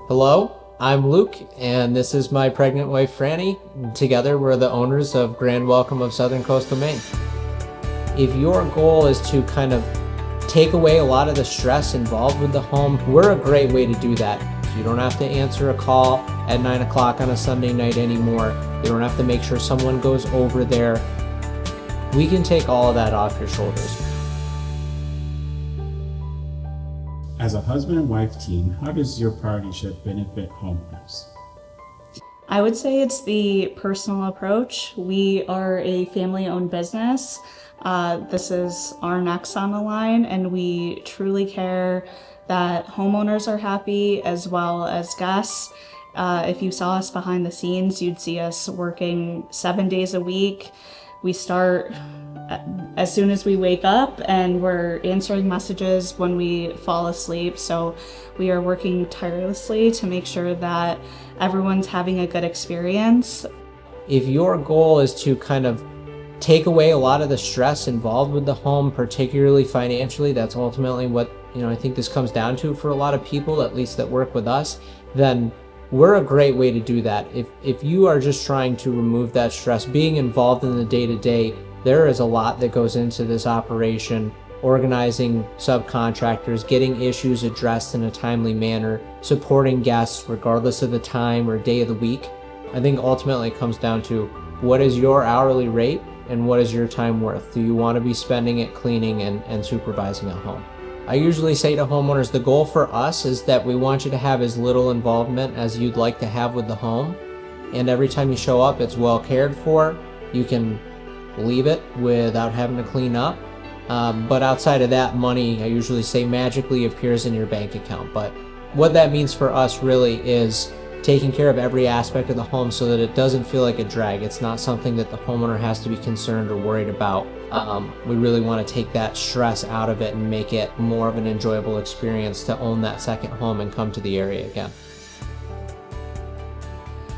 Hello, I'm Luke, and this is my pregnant wife, Franny. Together, we're the owners of Grand Welcome of Southern Coastal Maine. If your goal is to kind of take away a lot of the stress involved with the home, we're a great way to do that. You don't have to answer a call at 9 o'clock on a Sunday night anymore. You don't have to make sure someone goes over there. We can take all of that off your shoulders. As a husband and wife team, how does your partnership benefit homeowners? I would say it's the personal approach. We are a family-owned business. This is our necks on the line, and we truly care that homeowners are happy as well as guests. If you saw us behind the scenes, you'd see us working 7 days a week. We start as soon as we wake up, and we're answering messages when we fall asleep. So we are working tirelessly to make sure that everyone's having a good experience. If your goal is to kind of take away a lot of the stress involved with the home, particularly financially, that's ultimately what I think this comes down to for a lot of people, at least that work with us, then we're a great way to do that. If you are just trying to remove that stress, being involved in the day-to-day, there is a lot that goes into this operation, organizing subcontractors, getting issues addressed in a timely manner, supporting guests regardless of the time or day of the week. I think ultimately it comes down to what is your hourly rate and what is your time worth? Do you want to be spending it cleaning and supervising a home? I usually say to homeowners, the goal for us is that we want you to have as little involvement as you'd like to have with the home. And every time you show up, it's well cared for. You can leave it without having to clean up. But outside of that, money, I usually say, magically appears in your bank account. But what that means for us really is taking care of every aspect of the home so that it doesn't feel like a drag. It's not something that the homeowner has to be concerned or worried about. We really want to take that stress out of it and make it more of an enjoyable experience to own that second home and come to the area again.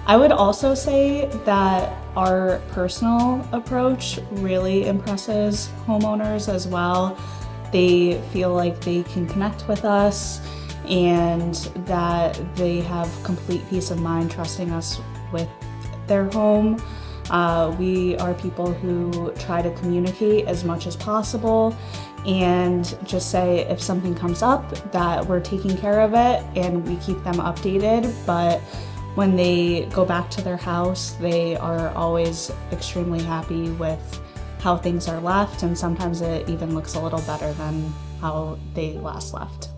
I would also say that our personal approach really impresses homeowners as well. They feel like they can connect with us and that they have complete peace of mind trusting us with their home. We are people who try to communicate as much as possible and just say if something comes up that we're taking care of it, and we keep them updated. But when they go back to their house, they are always extremely happy with how things are left, and sometimes it even looks a little better than how they last left.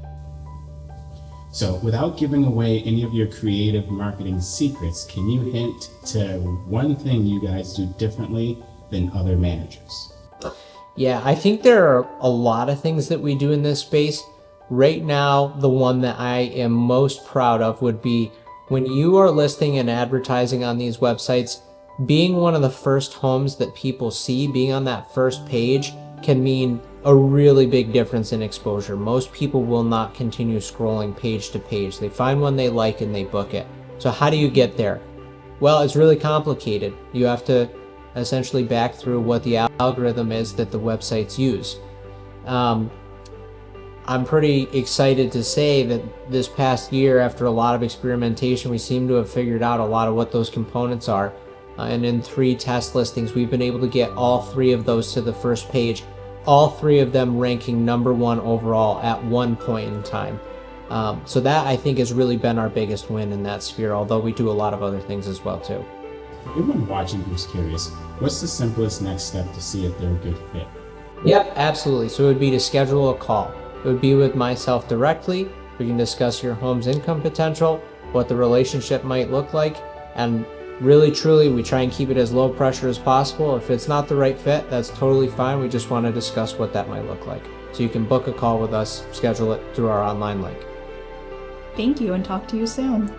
So without giving away any of your creative marketing secrets, can you hint to one thing you guys do differently than other managers? Yeah, I think there are a lot of things that we do in this space. Right now, the one that I am most proud of would be when you are listing and advertising on these websites, being one of the first homes that people see, being on that first page can mean a really big difference in exposure. Most people will not continue scrolling page to page. They find one they like and they book it. So how do you get there? Well, it's really complicated. You have to essentially back through what the algorithm is that the websites use. I'm pretty excited to say that this past year, after a lot of experimentation, we seem to have figured out a lot of what those components are. And in 3 test listings, we've been able to get all 3 of those to the first page, all 3 of them ranking #1 overall at one point in time. So that, I think, has really been our biggest win in that sphere, although we do a lot of other things as well too. For anyone watching who's curious, what's the simplest next step to see if they're a good fit? Yep, absolutely. So it would be to schedule a call. It would be with myself directly. We can discuss your home's income potential, what the relationship might look like, and really, truly, we try and keep it as low pressure as possible. If it's not the right fit, that's totally fine. We just want to discuss what that might look like. So you can book a call with us, schedule it through our online link. Thank you, and talk to you soon.